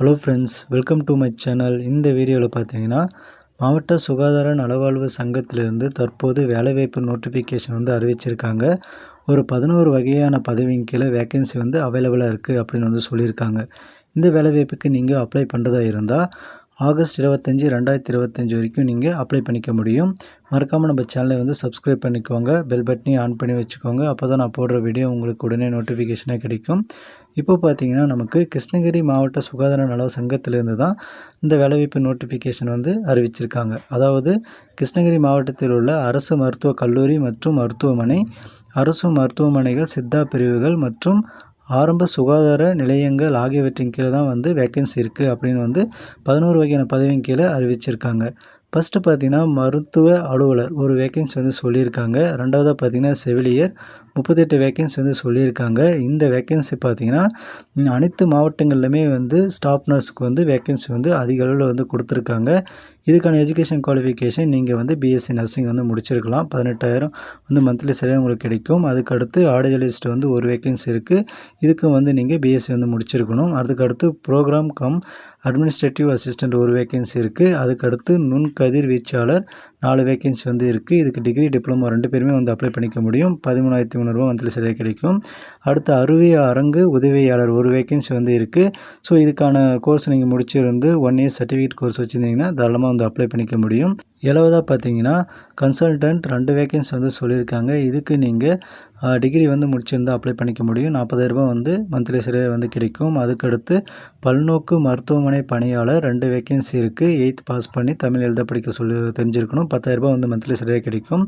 Hello friends, welcome to my channel. இந்த வீடியோவில் பார்த்தீங்கன்னா மாவட்ட சுகாதார நலவாழ்வு சங்கத்திலிருந்து தற்போது வேலைவாய்ப்பு நோட்டிஃபிகேஷன் அறிவிச்சிருக்காங்க. ஒரு 11 வகையான பதவியின் கீழே வேக்கன்சி அவைலபிளாக இருக்குது அப்படின்னு சொல்லியிருக்காங்க. இந்த வேலைவாய்ப்புக்கு நீங்கள் அப்ளை பண்ணுறதா இருந்தால் ஆகஸ்ட் 25, 2025 வரைக்கும் நீங்கள் அப்ளை பண்ணிக்க முடியும். மறக்காமல் நம்ம சேனலை சப்ஸ்கிரைப் பண்ணிக்கோங்க, பெல் பட்டனையும் ஆன் பண்ணி வச்சுக்கோங்க. அப்போ தான் நான் போடுற வீடியோ உங்களுக்கு உடனே நோட்டிஃபிகேஷனாக கிடைக்கும். இப்போ பார்த்தீங்கன்னா நமக்கு கிருஷ்ணகிரி மாவட்ட சுகாதார நல சங்கத்திலேருந்து தான் இந்த வேலைவாய்ப்பு நோட்டிஃபிகேஷன் அறிவிச்சிருக்காங்க. அதாவது கிருஷ்ணகிரி மாவட்டத்தில் உள்ள அரசு மருத்துவக் கல்லூரி மற்றும் மருத்துவமனை, அரசு மருத்துவமனைகள், சித்தா பிரிவுகள் மற்றும் ஆரம்ப சுகாதார நிலையங்கள் ஆகியவற்றின் கீழே தான் வேக்கன்சி இருக்குது அப்படின்னு 11 வகையான பதவியின் கீழே அறிவிச்சிருக்காங்க. ஃபஸ்ட்டு பார்த்தீங்கன்னா மருத்துவ அலுவலர் ஒரு வேக்கன்சி சொல்லியிருக்காங்க. ரெண்டாவதாக பார்த்தீங்கன்னா செவிலியர் 38 வேக்கன்சி சொல்லியிருக்காங்க. இந்த வேக்கன்சி பார்த்தீங்கன்னா அனைத்து மாவட்டங்கள்லையுமே ஸ்டாஃப் நர்ஸுக்கு வேக்கன்சி அதிக அளவில் கொடுத்துருக்காங்க. இதுக்கான எஜுகேஷன் குவாலிஃபிகேஷன் நீங்கள் பிஎஸ்சி நர்சிங் முடிச்சிருக்கலாம். 18,000 மந்த்லி சேலரி உங்களுக்கு கிடைக்கும். அதுக்கடுத்து ஆடியோலஜிஸ்ட் ஒரு வேக்கன்சி இருக்குது. இதுக்கு நீங்கள் பிஎஸ்சி முடிச்சிருக்கணும். அதுக்கடுத்து ப்ரோக்ராம் கம் அட்மினிஸ்ட்ரேட்டிவ் அசிஸ்டண்ட் ஒரு வேக்கன்சி இருக்குது. அதுக்கடுத்து நுண்கதிர் வீச்சாளர் 4 வேக்கன்சி இருக்குது. இதுக்கு டிகிரி டிப்ளமோ 2 பேருமே அப்ளை பண்ணிக்க முடியும். 13,300 மந்த்லி சேலரி கிடைக்கும். அடுத்து அறுவை அரங்கு உதவியாளர் ஒரு வேக்கன்சி இருக்குது. ஸோ இதுக்கான கோர்ஸ் நீங்கள் முடிச்சிருந்து 1 இயர் சர்டிஃபிகேட் கோர்ஸ் வச்சுருந்தீங்கன்னா தாராளமாக அப்ளை பண்ணிக்க முடியும். 7வதாக பார்த்தீங்கன்னா கன்சல்டன்ட் 2 வேக்கன்சி சொல்லியிருக்காங்க. இதுக்கு நீங்கள் டிகிரி முடிச்சிருந்தால் அப்ளை பண்ணிக்க முடியும். 40,000 மந்த்லி சேலரி கிடைக்கும். அதுக்கடுத்து பல்நோக்கு மருத்துவமனை பணியாளர் 2 வேக்கன்சி இருக்குது. 8th பாஸ் பண்ணி தமிழ் எழுத படிக்க தெரிஞ்சிருக்கணும். 10,000 மந்த்லி சேலரி கிடைக்கும்.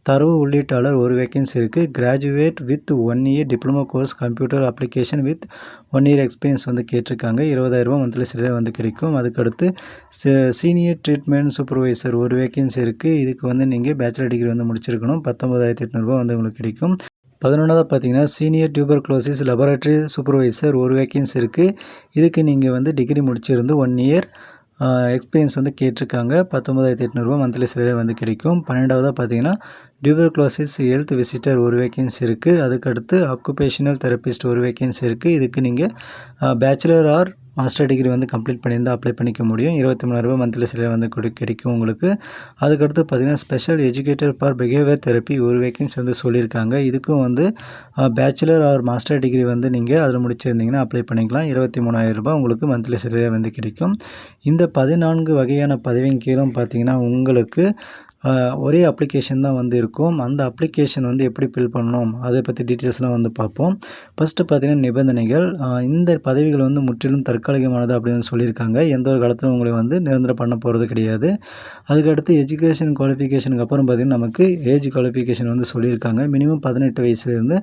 தரவு உள்ளீட்டாளர் ஒரு வேக்கன்சி இருக்குது. Graduate with 1 year diploma course computer application with 1 year experience கேட்டிருக்காங்க. 20,000 மந்த்லி சேலரி கிடைக்கும். அதுக்கடுத்து சீனியர் ட்ரீட்மெண்ட் சூப்பர்வைசர் ஒரு வேக்கன்சி இருக்குது. இதுக்கு நீங்கள் பேச்சுலர் டிகிரி முடிச்சிருக்கணும். 19,800 உங்களுக்கு கிடைக்கும். 11வதாக பார்த்தீங்கன்னா சீனியர் டியூபர்குலோசிஸ் லெபார்ட்டரி சூப்பர்வைசர் ஒரு வேக்கன்சி இருக்குது. இதுக்கு நீங்கள் டிகிரி முடிச்சிருந்து 1 இயர் எக்ஸ்பீரியன்ஸ் கேட்டிருக்காங்க. 19,800 மந்த்லி சேலரி கிடைக்கும். 12வதாக பார்த்தீங்கன்னா டியூபர்குலோசிஸ் ஹெல்த் விசிட்டர் ஒரு வேக்கன்சி இருக்குது. அதுக்கடுத்து ஆக்குபேஷனல் தெரபிஸ்ட் ஒரு வேக்கன்சி இருக்குது. இதுக்கு நீங்கள் bachelor or master degree complete பண்ணியிருந்தால் அப்ளை பண்ணிக்க முடியும். 23,000 மந்த்லி சேலரி கிடைக்கும் உங்களுக்கு. அதுக்கடுத்து பார்த்தீங்கன்னா special educator for behaviour therapy ஒரு வேக்கன்சி சொல்லியிருக்காங்க. இதுக்கும் பேச்சுலர் ஆர் மாஸ்டர் டிகிரி நீங்கள் அதில் முடிச்சிருந்தீங்கன்னா அப்ளை பண்ணிக்கலாம். 23,000 உங்களுக்கு மந்த்லி சேலரி கிடைக்கும். இந்த 14 வகையான பதவியின் கீழும் பார்த்தீங்கன்னா உங்களுக்கு ஒரே அப்ளிகேஷன் தான் இருக்கும். அந்த அப்ளிகேஷன் எப்படி ஃபில் பண்ணணும் அதை பற்றி டீட்டெயில்ஸ்லாம் பார்ப்போம். ஃபஸ்ட்டு பார்த்தீங்கன்னா நிபந்தனைகள். இந்த பதவிகள் முற்றிலும் தற்காலிகமானது அப்படின்னு சொல்லியிருக்காங்க. எந்த ஒரு காலத்திலும் உங்களை நிரந்தரம் பண்ண போகிறது கிடையாது. அதுக்கடுத்து எஜுகேஷன் குவாலிஃபிகேஷனுக்கு அப்புறம் பார்த்தீங்கன்னா நமக்கு ஏஜ் குவாலிஃபிகேஷன் சொல்லியிருக்காங்க. மினிமம் 18 வயசுலேருந்து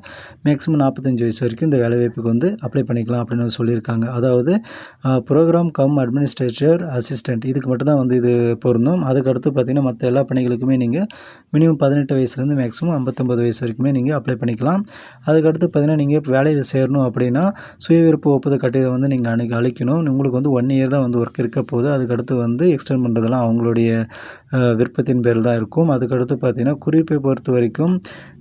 மேக்ஸிமம் 45 வயசு வரைக்கும் இந்த வேலைவாய்ப்புக்கு அப்ளை பண்ணிக்கலாம் அப்படின்னு சொல்லியிருக்காங்க. அதாவது ப்ரோக்ராம் கம் அட்மினிஸ்ட்ரேட்டர் அசிஸ்டண்ட் இதுக்கு மட்டும்தான் இது பொருந்தும். அதுக்கடுத்து பார்த்தீங்கன்னா மற்ற எல்லா பணிகளுக்குமே நீங்கள் மினிமம் 18 வயசுலேருந்து மேக்ஸிமம் 59 வயசு வரைக்குமே நீங்கள் அப்ளை பண்ணிக்கலாம். அதுக்கடுத்து பார்த்தீங்கன்னா நீங்கள் வேலையில் சேரணும் அப்படின்னா சுய விருப்ப ஒப்புதல் கடிதம் நீங்கள் அளிக்கணும். உங்களுக்கு 1 இயர் தான் ஒர்க் இருக்க போகுது. அதுக்கடுத்து எக்ஸ்டெண்ட் பண்ணுறதெல்லாம் அவங்களுடைய விருப்பத்தின் பேரில் தான் இருக்கும். அதுக்கடுத்து பார்த்தீங்கன்னா குறிப்பை பொறுத்த வரைக்கும்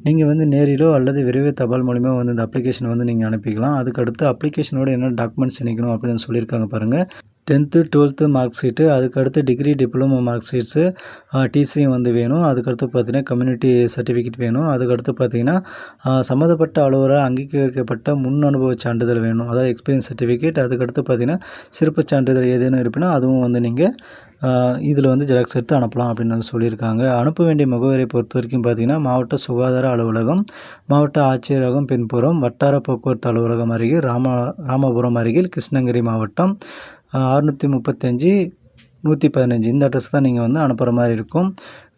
நீங்கள் நேரிலோ அல்லது விரைவு தபால் மூலிமா இந்த அப்ளிகேஷன் நீங்கள் அனுப்பிக்கலாம். அதுக்கடுத்து அப்ளிகேஷனோட என்ன டாக்குமெண்ட்ஸ் இணைக்கணும் அப்படின்னு சொல்லியிருக்காங்க பாருங்கள். 10th 12th மார்க் ஷீட்டு, அதுக்கடுத்து டிகிரி டிப்ளமோ மார்க் ஷீட்ஸு, டிசியும் வேணும். அதுக்கடுத்து பார்த்தீங்கன்னா கம்யூனிட்டி சர்டிஃபிகேட் வேணும். அதுக்கடுத்து பார்த்தீங்கன்னா சம்மந்தப்பட்ட அலுவலரால் அங்கீகரிக்கப்பட்ட முன் அனுபவ சான்றிதழ் வேணும், அதாவது எக்ஸ்பீரியன்ஸ் சர்டிஃபிகேட். அதுக்கடுத்து பார்த்தீங்கன்னா சிறப்பு சான்றிதழ் ஏதேனும் இருப்பினா அதுவும் நீங்கள் இதில் ஜெராக்ஸ் எடுத்து அனுப்பலாம் அப்படின்னு சொல்லியிருக்காங்க. அனுப்ப வேண்டிய முகவரியை பொறுத்த வரைக்கும் பார்த்தீங்கன்னா மாவட்ட சுகாதார அலுவலகம், மாவட்ட ஆட்சியரகம் பின்புறம், வட்டார போக்குவரத்து அலுவலகம் அருகில், ராமபுரம் அருகில், கிருஷ்ணகிரி மாவட்டம் 635 115 இந்த அட்ரஸ் தான் நீங்கள் அனுப்புகிற மாதிரி இருக்கும்.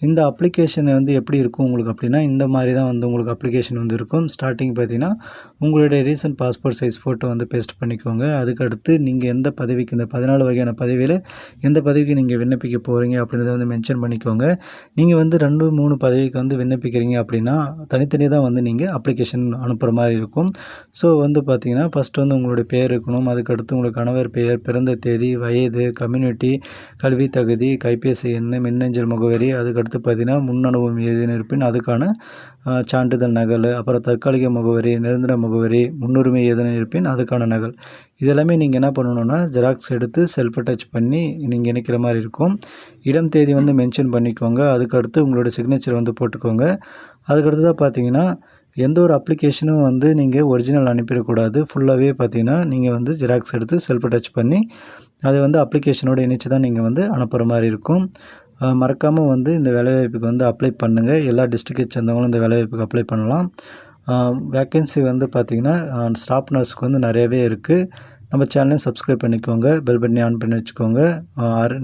இந்த அப்ளிகேஷன் எப்படி இருக்கும் உங்களுக்கு அப்படின்னா இந்த மாதிரி தான் உங்களுக்கு அப்ளிகேஷன் இருக்கும். ஸ்டார்டிங் பார்த்தீங்கன்னா உங்களுடைய recent passport size photo paste பண்ணிக்கோங்க. அதுக்கடுத்து நீங்கள் எந்த பதவிக்கு இந்த 14 வகையான பதவியில் எந்த பதவிக்கு நீங்கள் விண்ணப்பிக்க போகிறீங்க அப்படின்றத மென்ஷன் பண்ணிக்கோங்க. நீங்கள் 2 3 பதவிக்கு விண்ணப்பிக்கிறீங்க அப்படின்னா தனித்தனியாக தான் நீங்கள் அப்ளிகேஷன் அனுப்புகிற மாதிரி இருக்கும். ஸோ பார்த்தீங்கன்னா ஃபஸ்ட்டு உங்களுடைய பேர் இருக்கணும். அதுக்கடுத்து உங்கள் கணவர் பெயர், பிறந்த தேதி, வயது, கம்யூனிட்டி, கல்வி தகுதி, கைபேசி எண், மின்னஞ்சல் முகவரி, அதுக்கடுத்து அதுக்கடுத்து பார்த்தீங்கன்னா முன் அனுபவம் ஏதேனும் இருப்பின் அதுக்கான சான்றிதழ் நகல், அப்புறம் தற்காலிக முகவரி, நிரந்தர முகவரி, முன்னுரிமை ஏதேனும் இருப்பின் அதுக்கான நகல். இதெல்லாமே நீங்கள் என்ன பண்ணணுன்னா ஜெராக்ஸ் எடுத்து செல்ஃப் அட்டாச் பண்ணி நீங்கள் இணைக்கிற மாதிரி இருக்கும். இடம் தேதி வந்து மென்ஷன் பண்ணிக்கோங்க. அதுக்கடுத்து உங்களோட சிக்னேச்சர் வந்து போட்டுக்கோங்க. அதுக்கடுத்ததாக பார்த்தீங்கன்னா எந்த ஒரு அப்ளிகேஷனும் வந்து நீங்கள் ஒரிஜினல் அனுப்பிடக்கூடாது. ஃபுல்லாகவே பார்த்தீங்கன்னா நீங்கள் வந்து ஜெராக்ஸ் எடுத்து செல்ஃப் அட்டாச் பண்ணி அதை வந்து அப்ளிகேஷனோட இணைச்சு தான் நீங்கள் வந்து அனுப்புகிற மாதிரி இருக்கும். மறக்காமல் வந்து இந்த வேலைவாய்ப்புக்கு வந்து அப்ளை பண்ணுங்கள். எல்லா டிஸ்ட்ரிக்டை சேர்ந்தவங்களும் இந்த வேலைவாய்ப்புக்கு அப்ளை பண்ணலாம். வேக்கன்சி வந்து பார்த்திங்கன்னா ஸ்டாஃப் நர்ஸுக்கு வந்து நிறையவே இருக்குது. நம்ம சேனலையும் சப்ஸ்கிரைப் பண்ணிக்கோங்க. பெல் பட்டனை ஆன் பண்ணி வச்சுக்கோங்க.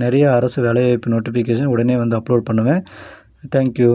நிறைய அரசு வேலைவாய்ப்பு நோட்டிஃபிகேஷன் உடனே வந்து அப்லோட் பண்ணுவேன். தேங்க்யூ.